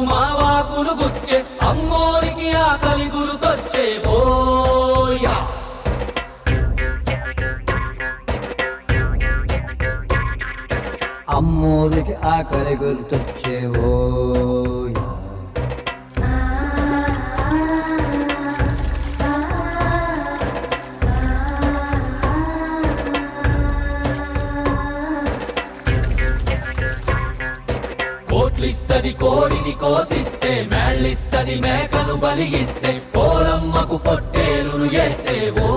మావాకులు గుచ్చే అమ్మోరికి ఆకలి గురుతొచ్చే ఓయా అమ్మోరికి ఆకలి గుర్తొచ్చే ఓయా కోట్లిస్తది కోడిని కోసిస్తే మేళ్ళిస్తది మేకను బలిగిస్తే పోలమ్మకు పొట్టేలును చేస్తే ఓ